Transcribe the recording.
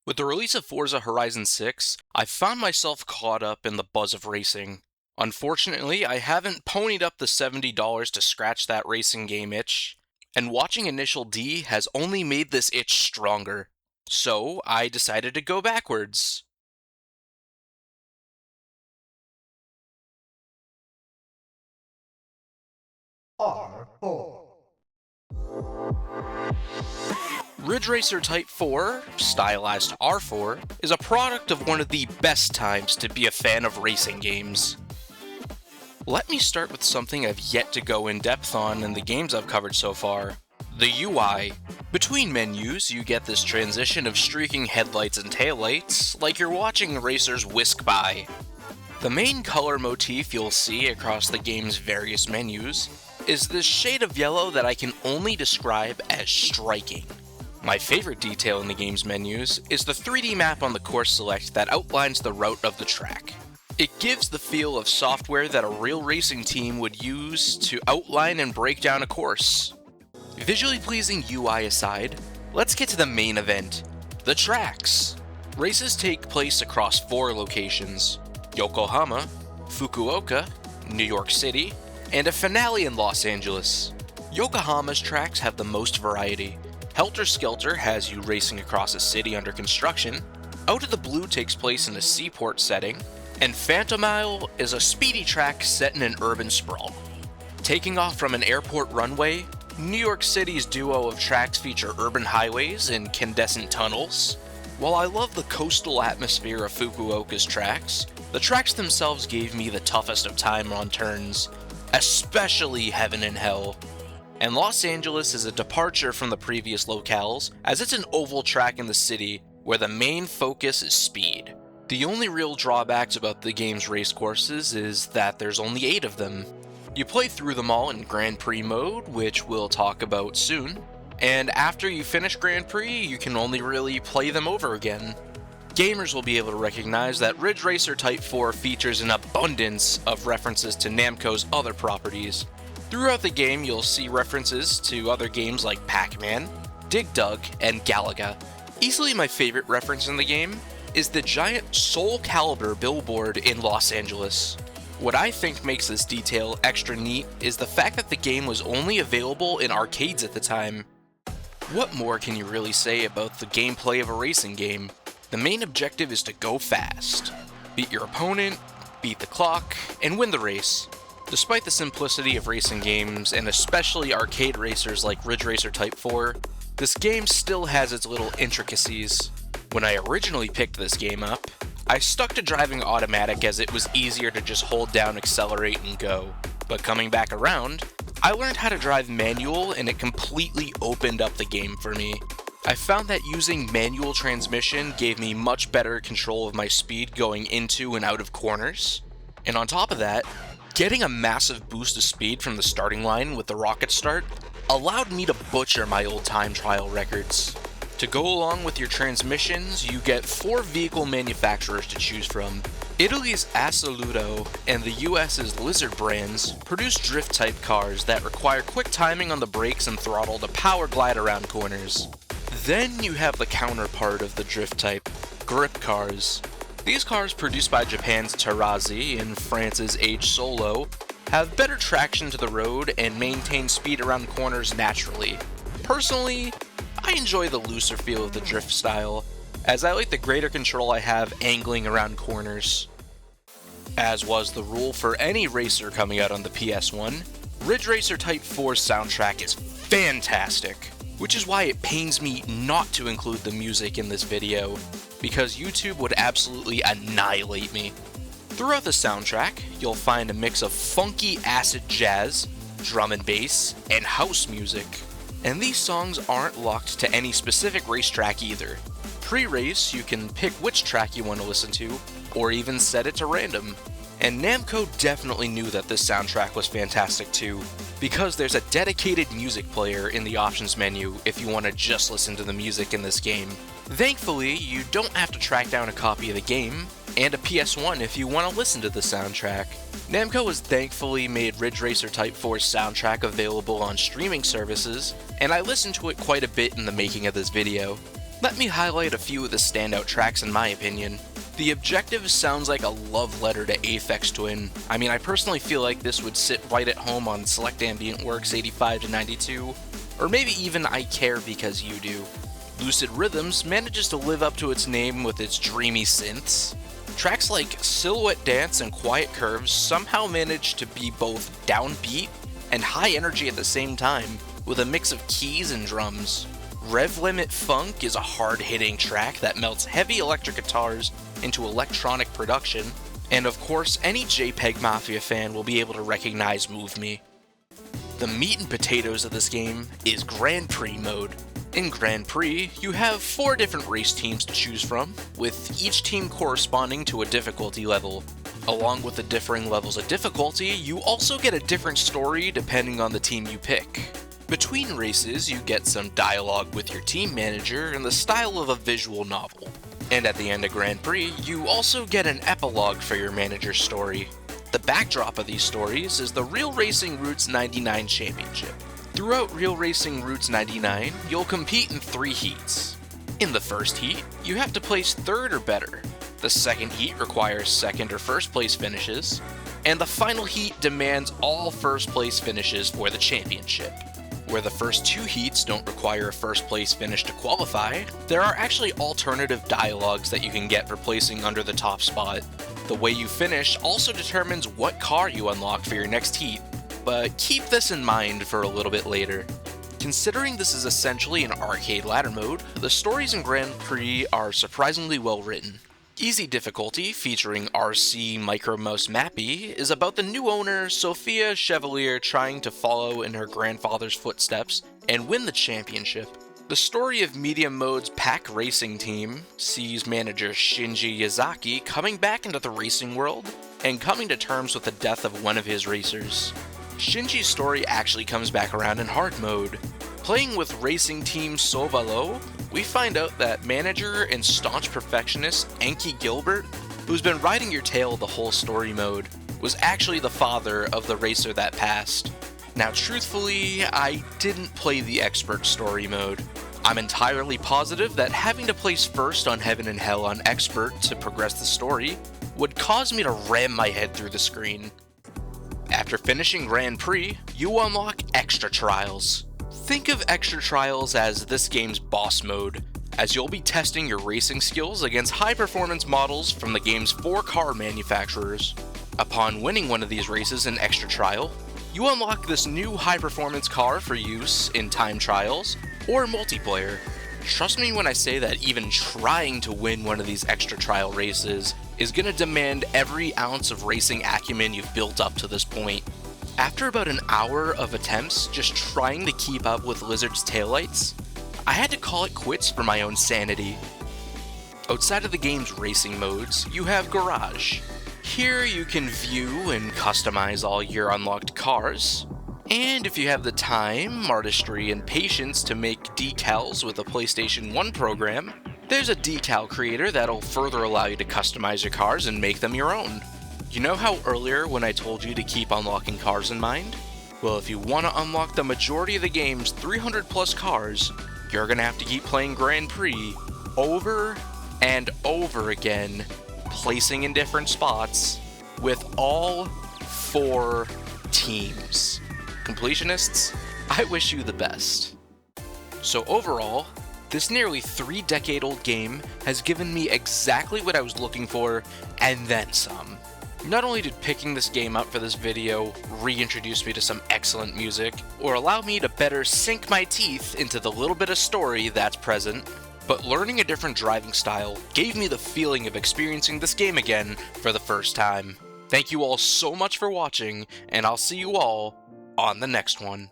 With the release of Forza Horizon 6, I found myself caught up in the buzz of racing. Unfortunately, I haven't ponied up the $70 to scratch that racing game itch, and watching Initial D has only made this itch stronger. So, I decided to go backwards. Ridge Racer Type 4, stylized R4, is a product of one of the best times to be a fan of racing games. Let me start with something I've yet to go in depth on in the games I've covered so far: the UI. Between menus, you get this transition of streaking headlights and taillights, like you're watching racers whisk by. The main color motif you'll see across the game's various menus is this shade of yellow that I can only describe as striking. My favorite detail in the game's menus is the 3D map on the course select that outlines the route of the track. It gives the feel of software that a real racing team would use to outline and break down a course. Visually pleasing UI aside, let's get to the main event: the tracks. Races take place across 4 locations: Yokohama, Fukuoka, New York City, and a finale in Los Angeles. Yokohama's tracks have the most variety. Helter Skelter has you racing across a city under construction, Out of the Blue takes place in a seaport setting, and Phantom Isle is a speedy track set in an urban sprawl. Taking off from an airport runway, New York City's duo of tracks feature urban highways and incandescent tunnels. While I love the coastal atmosphere of Fukuoka's tracks, the tracks themselves gave me the toughest of time on turns, especially Heaven and Hell. And Los Angeles is a departure from the previous locales, as it's an oval track in the city where the main focus is speed. The only real drawbacks about the game's race courses is that there's only 8 of them. You play through them all in Grand Prix mode, which we'll talk about soon, and after you finish Grand Prix, you can only really play them over again. Gamers will be able to recognize that Ridge Racer Type 4 features an abundance of references to Namco's other properties. Throughout the game, you'll see references to other games like Pac-Man, Dig Dug, and Galaga. Easily my favorite reference in the game is the giant Soul Calibur billboard in Los Angeles. What I think makes this detail extra neat is the fact that the game was only available in arcades at the time. What more can you really say about the gameplay of a racing game? The main objective is to go fast, beat your opponent, beat the clock, and win the race. Despite the simplicity of racing games, and especially arcade racers like Ridge Racer Type 4, this game still has its little intricacies. When I originally picked this game up, I stuck to driving automatic as it was easier to just hold down, accelerate, and go. But coming back around, I learned how to drive manual and it completely opened up the game for me. I found that using manual transmission gave me much better control of my speed going into and out of corners. And on top of that, getting a massive boost of speed from the starting line with the rocket start allowed me to butcher my old time trial records. To go along with your transmissions, you get 4 vehicle manufacturers to choose from. Italy's Assoluto and the US's Lizard brands produce drift-type cars that require quick timing on the brakes and throttle to power glide around corners. Then you have the counterpart of the drift type, grip cars. These cars, produced by Japan's Terazi and France's H Solo, have better traction to the road and maintain speed around corners naturally. Personally, I enjoy the looser feel of the drift style, as I like the greater control I have angling around corners. As was the rule for any racer coming out on the PS1, Ridge Racer Type 4's soundtrack is fantastic, which is why it pains me not to include the music in this video, because YouTube would absolutely annihilate me. Throughout the soundtrack, you'll find a mix of funky acid jazz, drum and bass, and house music. And these songs aren't locked to any specific racetrack either. Pre-race, you can pick which track you want to listen to, or even set it to random. And Namco definitely knew that this soundtrack was fantastic too, because there's a dedicated music player in the options menu if you want to just listen to the music in this game. Thankfully, you don't have to track down a copy of the game, and a PS1 if you want to listen to the soundtrack. Namco has thankfully made Ridge Racer Type 4's soundtrack available on streaming services, and I listened to it quite a bit in the making of this video. Let me highlight a few of the standout tracks in my opinion. The Objective sounds like a love letter to Aphex Twin. I mean, I personally feel like this would sit right at home on Select Ambient Works 85 to 92, or maybe even I Care Because You Do. Lucid Rhythms manages to live up to its name with its dreamy synths. Tracks like Silhouette Dance and Quiet Curves somehow manage to be both downbeat and high energy at the same time, with a mix of keys and drums. Rev Limit Funk is a hard-hitting track that melts heavy electric guitars into electronic production, and of course any JPEG Mafia fan will be able to recognize Move Me. The meat and potatoes of this game is Grand Prix mode. In Grand Prix, you have 4 different race teams to choose from, with each team corresponding to a difficulty level. Along with the differing levels of difficulty, you also get a different story depending on the team you pick. Between races, you get some dialogue with your team manager in the style of a visual novel. And at the end of Grand Prix, you also get an epilogue for your manager's story. The backdrop of these stories is the Real Racing Roots 99 Championship. Throughout Real Racing Roots 99, you'll compete in 3 heats. In the first heat, you have to place 3rd or better. The second heat requires 2nd or 1st place finishes, and the final heat demands all 1st place finishes for the championship. Where the first 2 heats don't require a 1st place finish to qualify, there are actually alternative dialogues that you can get for placing under the top spot. The way you finish also determines what car you unlock for your next heat, but keep this in mind for a little bit later. Considering this is essentially an arcade ladder mode, the stories in Grand Prix are surprisingly well written. Easy Difficulty, featuring RC Micro Mouse Mappy, is about the new owner, Sophia Chevalier, trying to follow in her grandfather's footsteps and win the championship. The story of Medium Mode's Pack Racing Team sees manager Shinji Yazaki coming back into the racing world and coming to terms with the death of one of his racers. Shinji's story actually comes back around in hard mode. Playing with racing team Sovalo, we find out that manager and staunch perfectionist Enki Gilbert, who's been riding your tail the whole story mode, was actually the father of the racer that passed. Now truthfully, I didn't play the expert story mode. I'm entirely positive that having to place first on Heaven and Hell on expert to progress the story would cause me to ram my head through the screen. After finishing Grand Prix, you unlock Extra Trials. Think of Extra Trials as this game's boss mode, as you'll be testing your racing skills against high-performance models from the game's 4 car manufacturers. Upon winning one of these races in Extra Trial, you unlock this new high-performance car for use in time trials or multiplayer. Trust me when I say that even trying to win one of these Extra Trial races is going to demand every ounce of racing acumen you've built up to this point. After about an hour of attempts just trying to keep up with Lizard's taillights, I had to call it quits for my own sanity. Outside of the game's racing modes, you have Garage. Here you can view and customize all your unlocked cars, and if you have the time, artistry, and patience to make decals with a PlayStation 1 program, there's a decal creator that'll further allow you to customize your cars and make them your own. You know how earlier when I told you to keep unlocking cars in mind? Well, if you want to unlock the majority of the game's 300 plus cars, you're gonna have to keep playing Grand Prix over and over again, placing in different spots with all 4 teams. Completionists, I wish you the best. So overall, this nearly 3-decade-old game has given me exactly what I was looking for, and then some. Not only did picking this game up for this video reintroduce me to some excellent music, or allow me to better sink my teeth into the little bit of story that's present, but learning a different driving style gave me the feeling of experiencing this game again for the first time. Thank you all so much for watching, and I'll see you all on the next one.